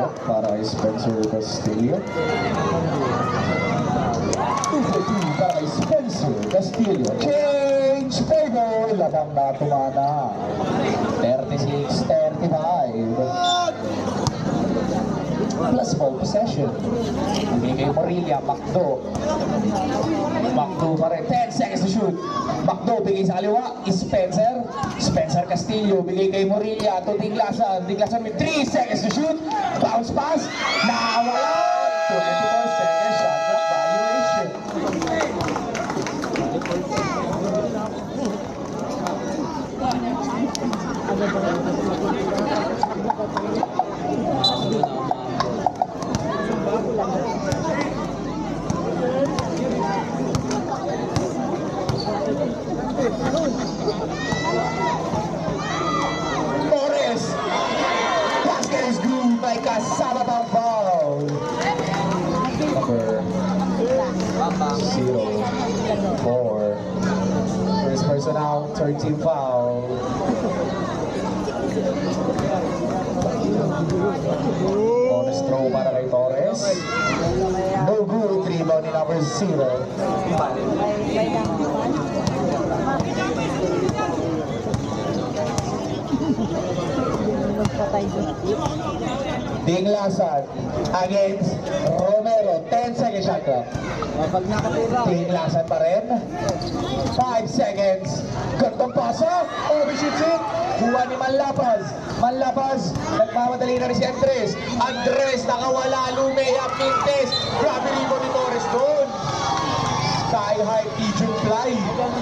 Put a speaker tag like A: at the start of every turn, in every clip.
A: shot para kay Spencer Castillo. 2-3 para kay Spencer Castillo. Change favor. Labang na tumana. 36-35. Plus ball possession. Bigay Morilla, Macdo. Macdo pa rin. 10 seconds to shoot. Macdo bigay sa kaliwa. Spencer. Spencer Castillo bigay kay Morilla. To Tinglasan. Tinglasan with 3 seconds to shoot. Bounce pass. Nakawala. 24 seconds shot clock violation. Torres. Basket is good. May kasama pang foul. Number 0-4. First personal, third team foul. Bonus throw para kay Torres. No good. Rebound ni number 0. Tinglasan against Romero. 10 seconds shot clock. Tinglasan pa rin. 5 seconds. Gantong pasa. Overshoots it. Kuha ni Manlapaz. Manlapaz. Nagmamadali na rin si Andres. Andres nakawala. Lumea. Pintes. Grabe rin ni Torres doon. Sky high pigeon fly.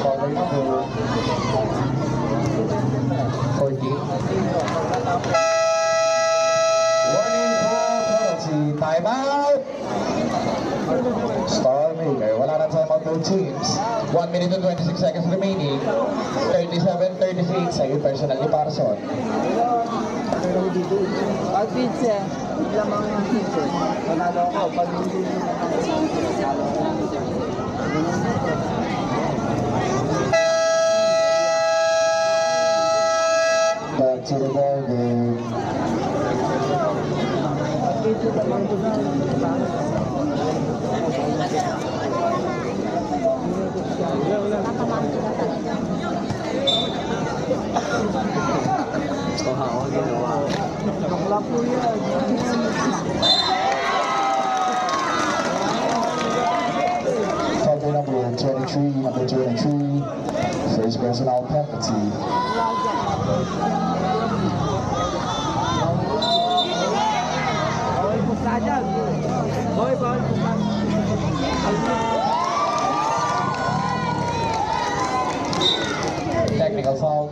A: Cover number 14. Warning for penalty. Timeout. Star Maker. Wala na timeout both teams. 1 minute and 26 seconds remaining. 37-38. Second personal ni Parson.
B: Pag pizza, lamang ng pizza. Panalo ako. Pag hindi
A: Back to the ball game.
B: bakla po yan.
A: Foul number 23, number 23. First personal penalty.
B: Boy, pusadan. Boy, pusadan.
A: Technical foul.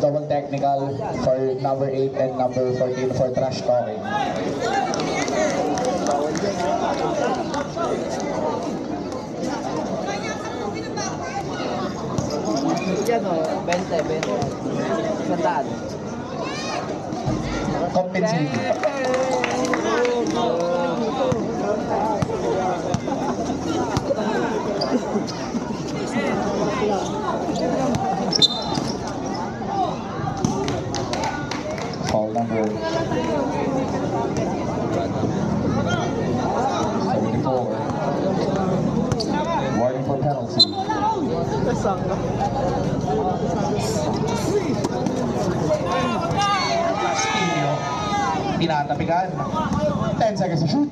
A: Double technical for number 8 and number 14 for trash talking.
B: Yan o, 20. Sandaan.
A: Compensate. Foul number 74. Warning for penalty. Castillo. Tinatapikan. 10 seconds to shoot.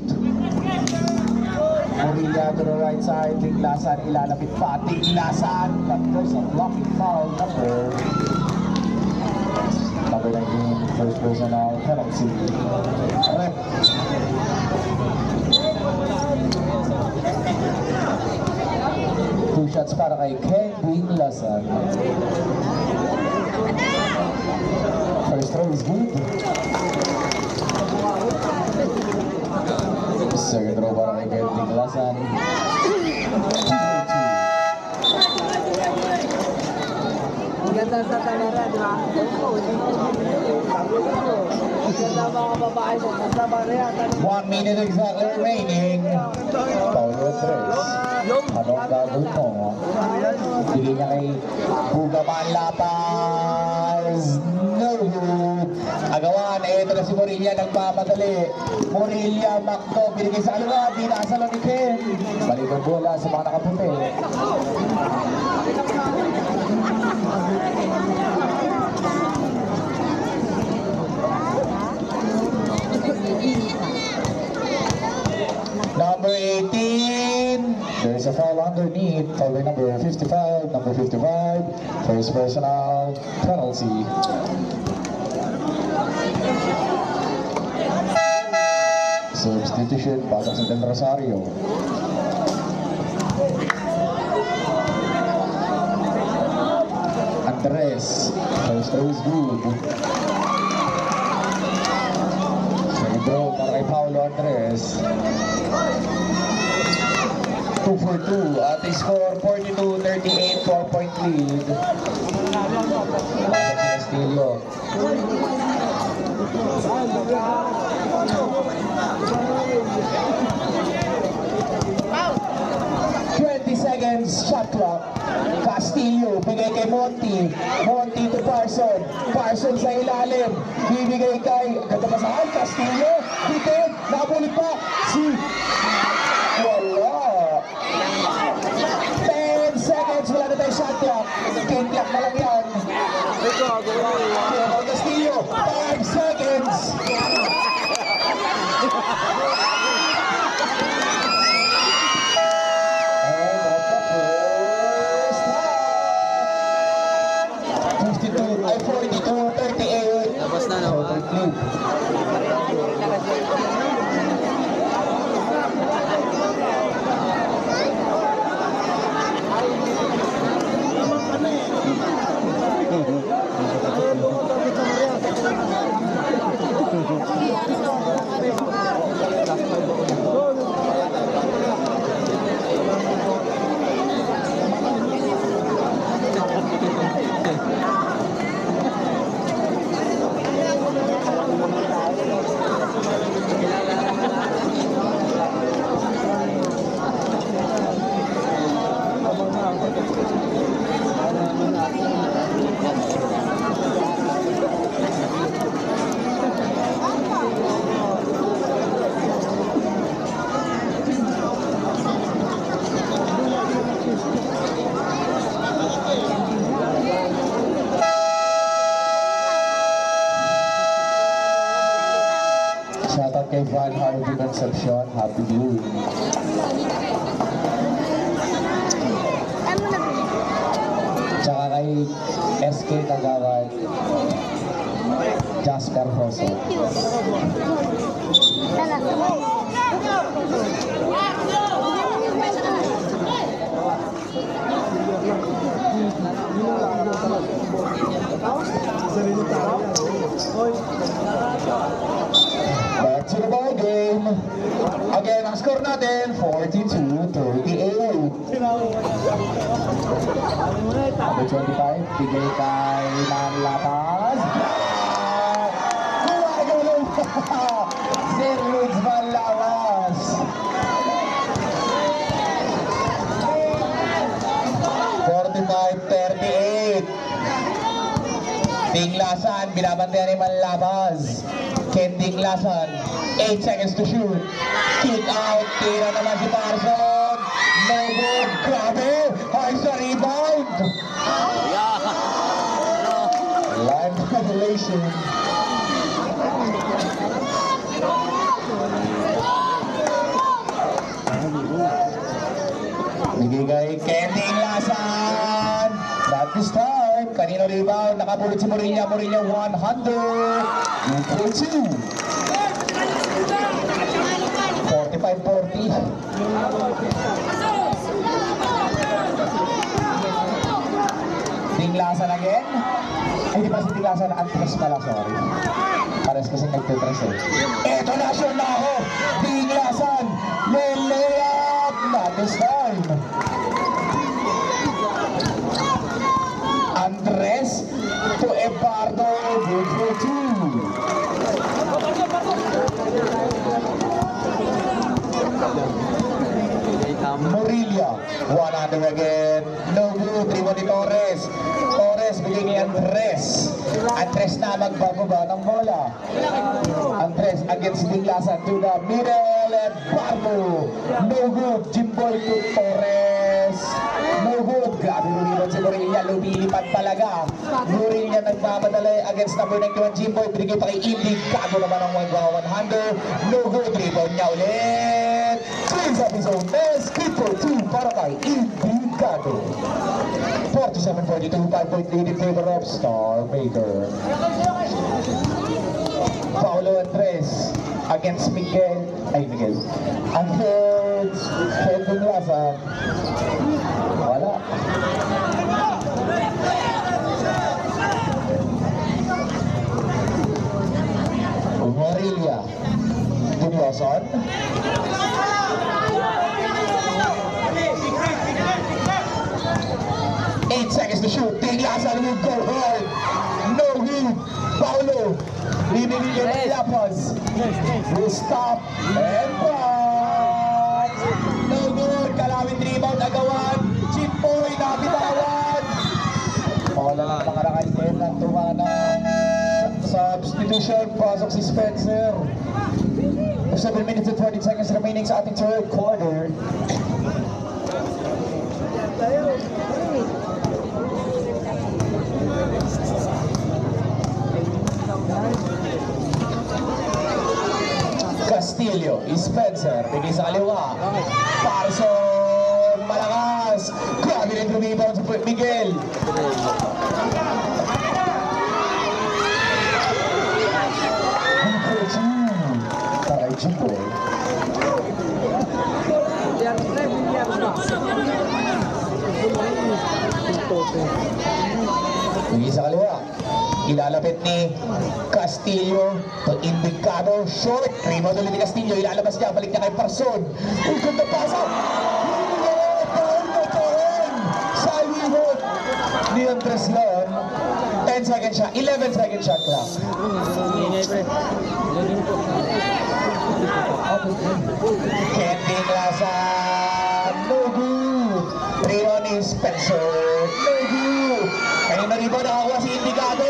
A: Morilla to the right side. Tinglasan ilalapit pa. Tinglasan. But there's a blocking foul number 19. First personal penalty. Rep. Two shots para kay Ken Tinglasan. First throw is good. Second throw para kay Ken Tinglasan.
B: Ang ganda sa talera, di ba? Ang ganda mga babae mo. Basta ba rin?
A: 1 minute exactly remaining. Paulo Tres. Anong gagawin mo? Bigay niya kay Bugaman Lapaz. No! Agawan, ito na si Morilla nagpapadali. Morilla, Macdo, binigay sa kaliwa, binasa lang ni Ken. Balik ang bola sa mga nakaputi. Number 18, there's a foul underneath, foul by number 55, number 55, first personal penalty. Substitution, pasok sa Del Rosario. Andres, first throw is good. Second throw para kay Paulo Andres. 2 for 2 at the score 42-38, 4-point lead. Pasok si Castillo. 20 seconds shot clock. Castillo, bigay kay Monty. Monty to Parson. Parson sa ilalim. Bibigay kay katapasahan. Castillo. Bitin. Nakabulit pa. Wala. 10 seconds. Wala na tayo shot clock. 10 clock na lang yan. Castillo. 5 seconds. Ay 42-38.
B: Tapos na, no?
A: Shoutout kay Van Harvey Concepcion. Happy viewing. Tsaka kay SK Kagawan. Jasper Hoso. Back to the ball game. Again, ang score natin, 42-38. Number 25, bigay kay Nan Lapaz. Gumagulong pa! Sir Luis Van Lapaz. 45-38. Tinglasan, binabantayan ni Manlabas. Ken Tinglasan, 8 seconds to shoot. Kick out, tira naman si Parson. No good, grabe. High sa rebound. Line violation. Bigay kay Ken Tinglasan. Not this time. Kanino rebound. Nakapulot si Morilla. Morilla 100. 2-2. 45-40. Tinglasan again. Ay, di ba si Tinglasan? Antras pala, sorry. Pares kasi nagtitres eh. Eto na, sure na ako. Tinglasan. Leleap. Not this time. Andres to Ebardo. Good for 2. Morilia. 100 again. No good. Rebound ni Torres. Torres bigay ni Andres. Andres na magbababa ng bola. Andres against Diglasan to the middle. And Barlo. No good. Jimboy to Torres. No good. Grabe rebound si Morilia. Lumilipad talaga. Morilia nagmamadali against number 91 Jimboy. Binigay pa kay Indy. Kago naman ang 1-100. No good. Rebound niya ulit. Cleans up his own mess. Keep for 2 para kay Indy Kago. 47-42. 5-point lead in favor of Star Maker. Paulo Andres against Miguel. Against Kelvin Laza. Wala. Morilia. Duniason. 8 seconds to shoot. Diglasan will go hard. No good. Paulo. Leaving the Lapas. Will stop. And pass. No good. Kalawin rebound agawan. Jimboy nabitawan. Mawala ng mga nakaiten ng tumana. Substitution. Pasok si Spencer. 7 minutes and 40 seconds remaining sa ating third quarter. Castillo, Spencer, bigay sa kaliwa. Parson, malakas. Grabe rin rebound sa Miguel. Taray Jimboy. Bigay sa kaliwa. Ilalapit ni Castillo to Indicado, short, rebound ulit ni Castillo, ilalabas niya, balik niya kay Parson. Ukod na pasa, sa libot ni Andres Leon. 10 seconds shot, 11 second shot clock. Kending Laza, no good. Rebound ni Spencer, no good. Kanina rebound nakakuha si Indicado.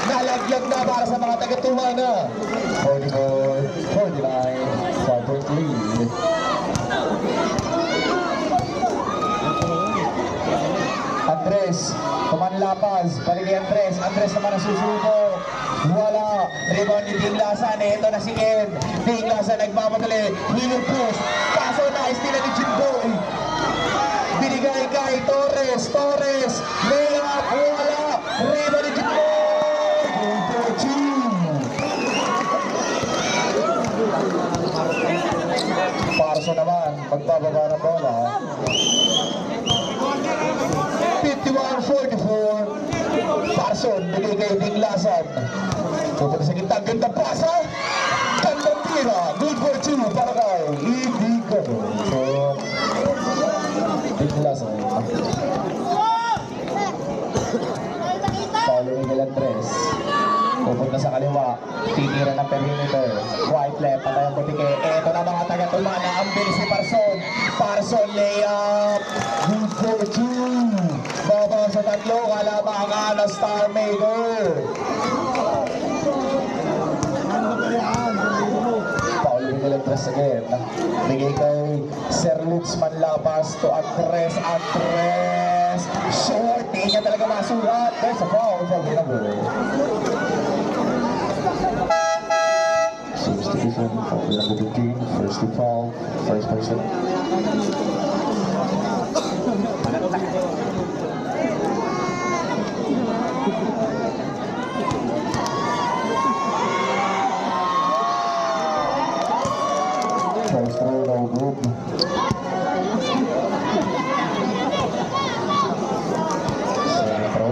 A: Nalaglag na para sa mga taga-Tumana. 44, 49, 5-point lead. Andres, Tumanlapas, balik ni Andres. Andres naman ang susuko. Wala. Rebound ni Diglasan. Ito na si Ed. Diglasan nagmamadali. Wheeler push. Kaso na, istila ni Jimboy. Binigay kay Torres. Torres. Layup. Wala. Rebound ni Jimboy. Parson naman, magbababa ng bola. 51-44. Parson, bigay kay Diglasan. Pupunta sa gitna, ganda pasa. Gandang tira. Good for 2 para kay Indicado. So, Diglasan. Paulo Miguel Andres. Pupunta sa kaliwa, titira ng perimeter. White left, patay ang butike. Eto na mga taga-Tumana, ang bilis ni Parson. Parson layup. Good for 2. Baba sa tatlo, kalamangan na Star Maker. Paulo Miguel Andres again. Bigay kay Sir Lutz Manlapas to Andres. Andres. Short, di niya talaga masulat. There's a foul from Hinago. Substitution for number 15, first to foul, first person. First throw, no good. Second throw.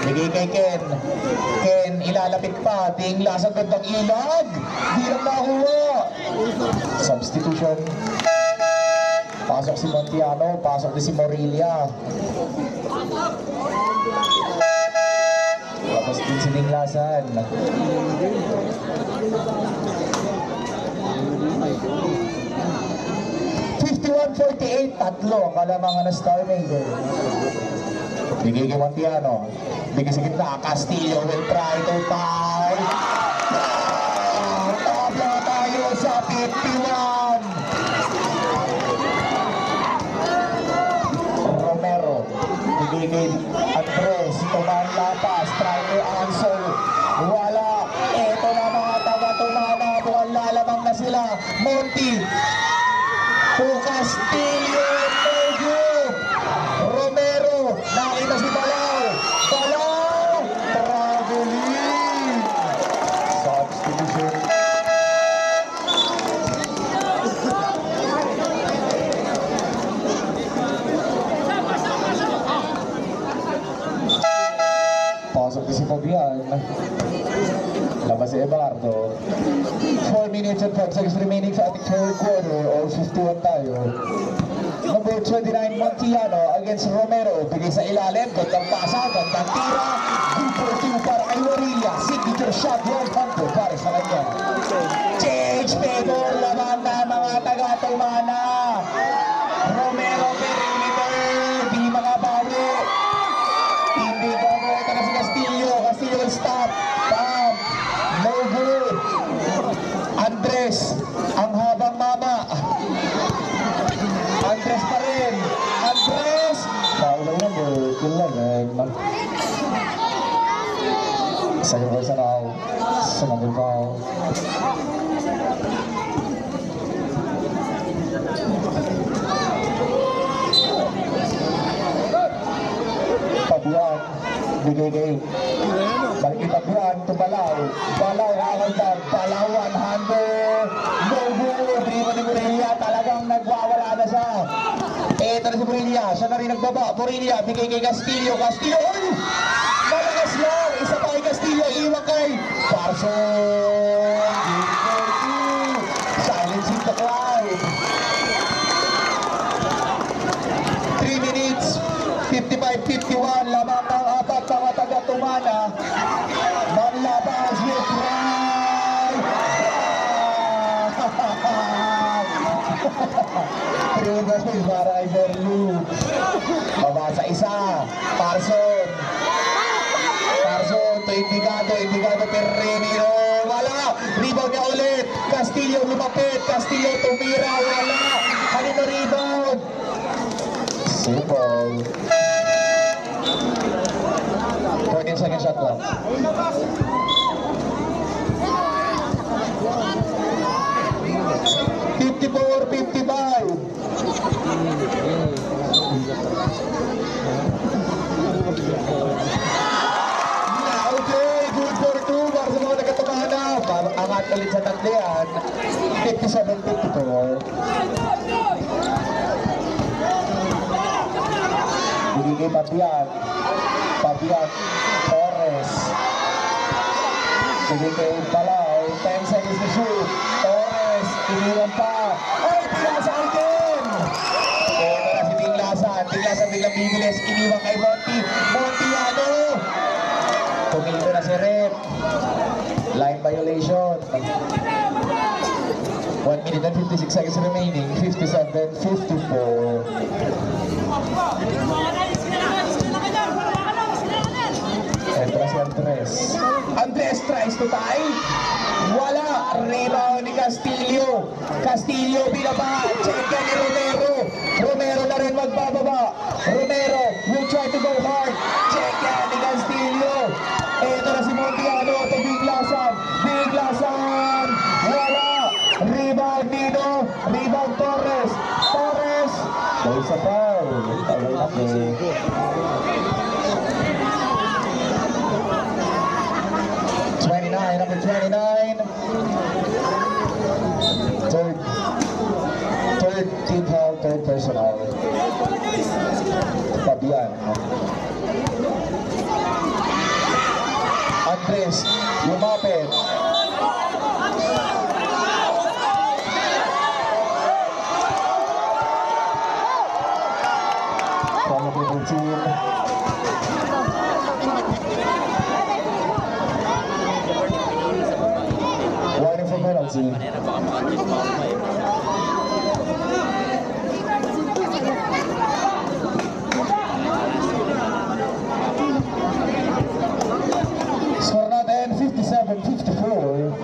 A: Bigay kay Ken. Ken, ilalapit pa. Diglasan gandang ilag. Di lang nakuha. Substitution. Pasok si Montiano. Pasok din si Morilia. Tinglasan. 51-48, tatlo ang kalamangan na Star Maker. Bigay kay Montiano. Bigay sa gitna, Castillo will try to tie. Tabla tayo sa 51. Romero. Bigay kay Andres. Tumahan lapas. Try to answer. Wala. Ito na mga taga-tumana. Mukhang lalamang na sila. Monty. To Castillo. No good. Romero. Nakita si Balao. Balao. Traveling. Substitution. Pasok din si Fabian. Labas si Ebardo. 4 minutes and 5 seconds remaining sa ating third quarter. All 51 tayo. Number 29, Montiano against Romero. Bigay sa ilalim. Gandang pasa. Gandang tira. Good for two para kay Warilla. Signature shot. Right hunter para sa kanya. Change favor. Laban na mga taga-tumana. Romero perimeter. Di mga bawi. Hindi bago. Ito na si Castillo. Castillo will stop. Bam. No good. Andres. Ang habang mama. Andres pa rin. Andres. Foul na number 11. Second person out. Second foul. Pabuan. Bigay kay balik Pabuan to Balao. Balao kakagdag. Balao one-hander. No good. Primo ni Morilla. Talagang nagwawala na siya. Ito na si Morilla. Siya na rin nagbaba. Morilla. Bigay kay Castillo. Castillo. Uy! Malakas lang. Isa pa kay Castillo. Iwan kay Parson. Game for two. Silencing the crowd. 3 minutes. 55-51. Lamang ng apat mga taga-tumana. Manlabas will try. Tribas will para kay Berlu. Baba sa isa. Parson. Parson to Indigado. Indigado Perrenio. Wala. Rebound niya ulit. Castillo lumapit. Castillo tumira. Wala. Halino rebound. Simple. 14 second shot clock. $54, 55. Okay, good for two para sa mga nagkatumana. Angat ulit sa tatlo yan. 57-54. Bigay Pabian. Pabian. Torres. Bigay kay Balao. 10 seconds to shoot. Torres. Iniwan pa. Ay, Tinglasan again! Ito na si Tinglasan. Tinglasan biglang bibilis. Iniwan kay Monty. Montiano. Tumito na si Rep. Line violation. 1 minute and 56 seconds remaining. 57-54. Ito na si Andres. Andres tries to tie. Wala. Rebound ni Castillo. Castillo binaba. Check ni Romero. Romero na rin magbababa. Romero will try to go hard. Check ni Castillo. Ito na si Montiano. Ito Biglasan. Biglasan. Wala. Rebound dito. Rebound Torres. Torres. There's a foul. Away na po. Number 29. Third team foul, third personal. Fabian. Andres, lumapit. From the team. Chelsea. Score natin 57-54.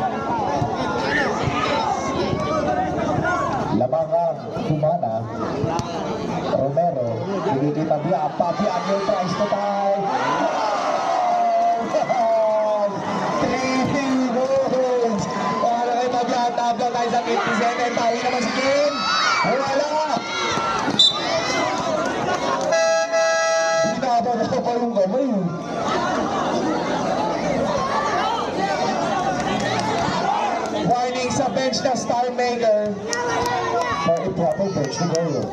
A: Lamang ang Humana. Romero, hindi Pabia, yung tries to tie. Wow! 3 goals! Para kay Pabia, tabla tayo sa 57. Tawi naman si Kim. Wala! Binaba na pa yung kamay. Warning sa bench na Star Maker. For improper bench to go.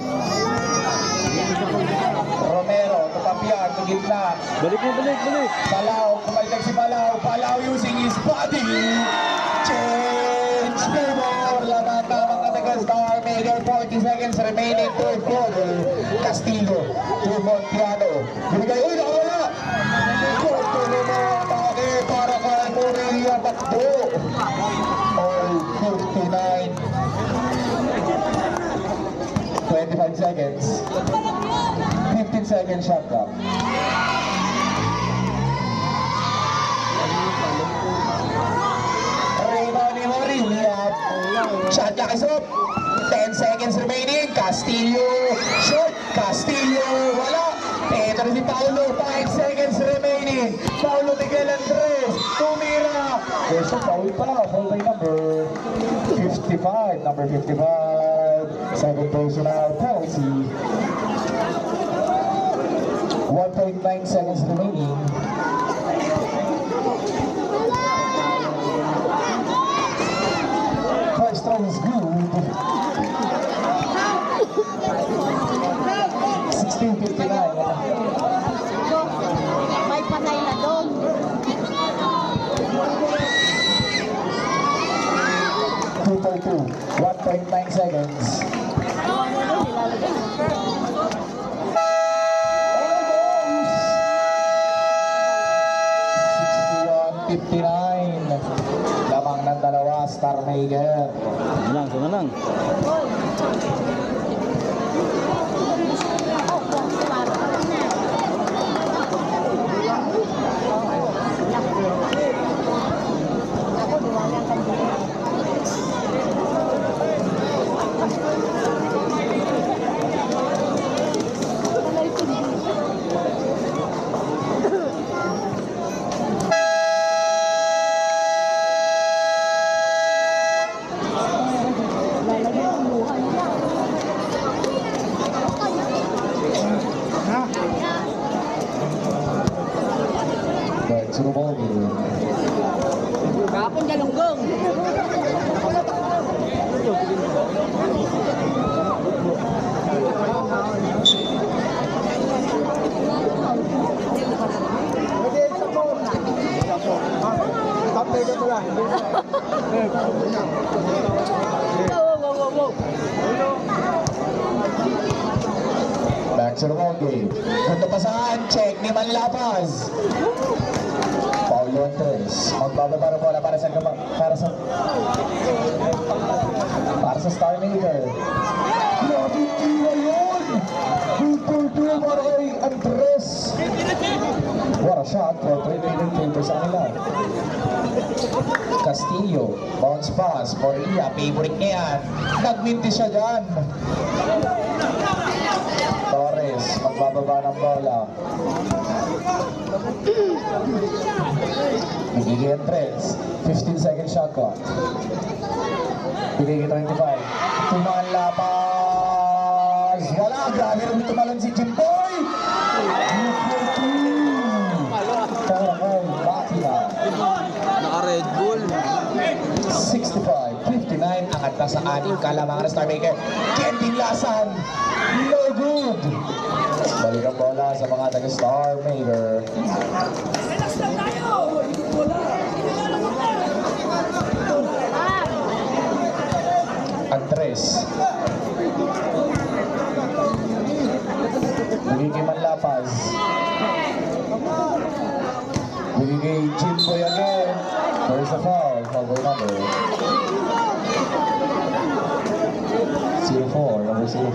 A: Romero, tupapian, to gitna.
B: Balik.
A: Palau, kumalilag si Palau. Palau using his body. Change the ball. Laban na mga taga-Star Maker. 40 seconds remaining. Third quarter. Castillo to Montiano. Binigay, uy, nakawala. Korto naman. Bakit? Para kay Morelia. Bakdo. All 59. 25 seconds. 15 seconds shot clock. Rebound ni Morelia. Shot clock is up. 10 seconds remaining. Castillo. Shot. Castillo. Wala. Ito na si Paulo. 5 seconds remaining. Paulo Miguel Andres. Tumira. There's a foul pa. Foul by number 55. Number 55. 7 personal penalty. 1.9 seconds remaining. First throw is good. 16:59.
C: May patay na doon.
A: 2.2. 1.9 seconds. Almost. 61:59. Lamang ng dalawa, Star Maker.
B: Sunang.
A: Back to the ball game.
C: Kapon galunggong.
A: Back to the ball game. Punto pa saan? Check ni Manlapaz. Paulo Andres. Magbababa ng bola para sa Star Maker. Grabe tira yun! Good for two para kay Andres. What a shot for 3 favor sa kanila. Castillo, bounce pass, Morelia, favorite niya yan. Nagminti siya dyan. Torres, magbababa ng bola. Magiging Andres, 15 second shot clock. Bigay 25. Tumalapas. Wala, grabe rin tumalon si Jimboy. Para kay Makina.
B: Naka-Red Bull.
A: 65-59, angat na sa ating kalamang na Star Maker. Kentin Lasan, no good. Balik ang bola sa mga taga-Star Maker. Andres. Bigay Manlapaz. Bigay Jimboy again. Where's the foul? Foul Carver number 04, number 04.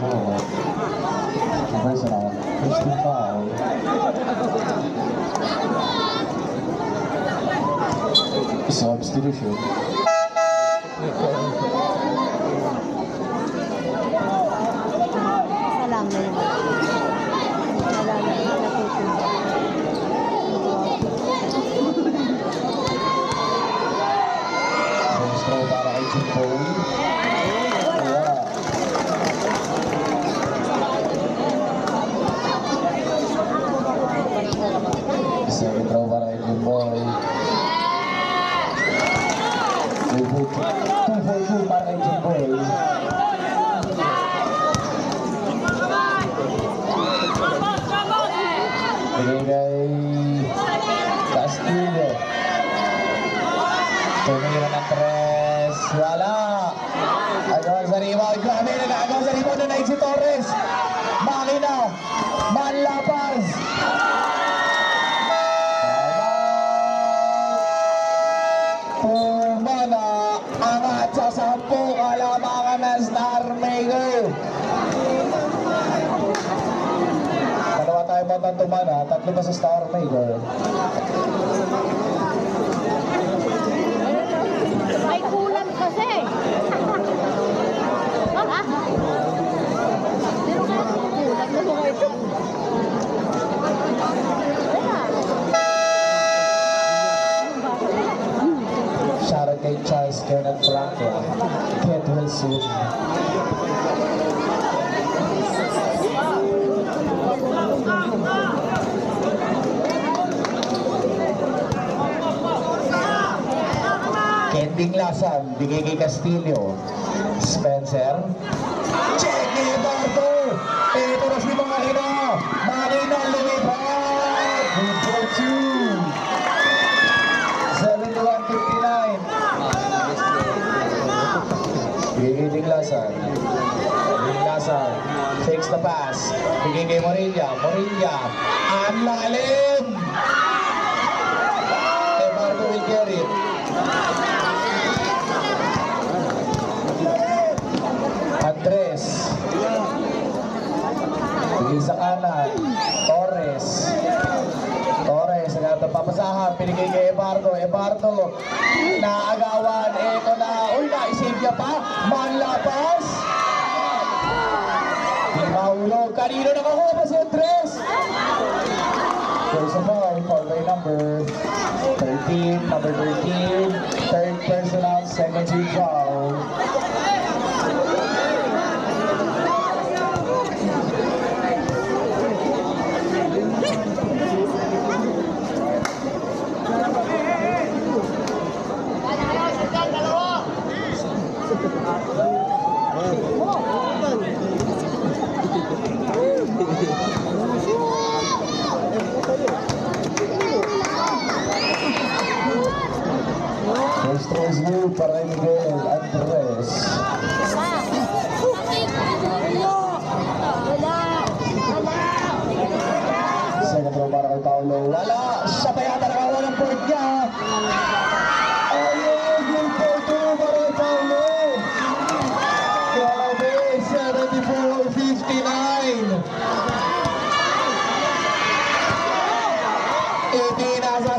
A: Personal, first team foul. Substitution.
C: Isa lang na yun. Wala na yun. Natutunan.
A: First throw para kay Jimboy. Wala. Second throw para kay Jimboy. 2-4-2 para kay Jimboy. Bigay kay Castillo. Tumira ng tres. Wala. Agaw sa rebound. Grabe, nag-agaw sa rebound na si Torres. Makina. Manlapaz. Pumana. Angat sa 10 kalamangan ng Star Maker. Dalawa tayo matantuman ha. 3 ba sa Star Maker?
C: May kulang kasi. Ha? Pero nga, kulang na mga ito.
A: Shoutout kay Charles Kenneth Franco. Kent Wilson. Kending Lasan, bigay kay Castillo. Spencer. Check ni Eduardo. Ito na si Makina. Makina lumipad. Good for 2. 71-59. Bigay kay Dinglasan. Dinglasan. Takes the pass. Bigay kay Morilla. Morilla. Ang lalim. Eduardo will carry it. Andres. Bigay sa kanan. Torres. Torres, nagpapasahan, pinigay kay Ebardo. Ebardo, naagawan, eto na. Uy, naisave niya pa. Manlapas. Di mahulog. Kanino nakakuha pa si Andres? There's a foul by number 13, number 13. Third personal, second team foul. First throw is good para kay Miguel Andres. Second throw para kay Paulo. Wala! Siya pa yata nakawa ng point niya. Ayun! Good for 2 para kay Paulo. Grabe! 74-59. Itinasa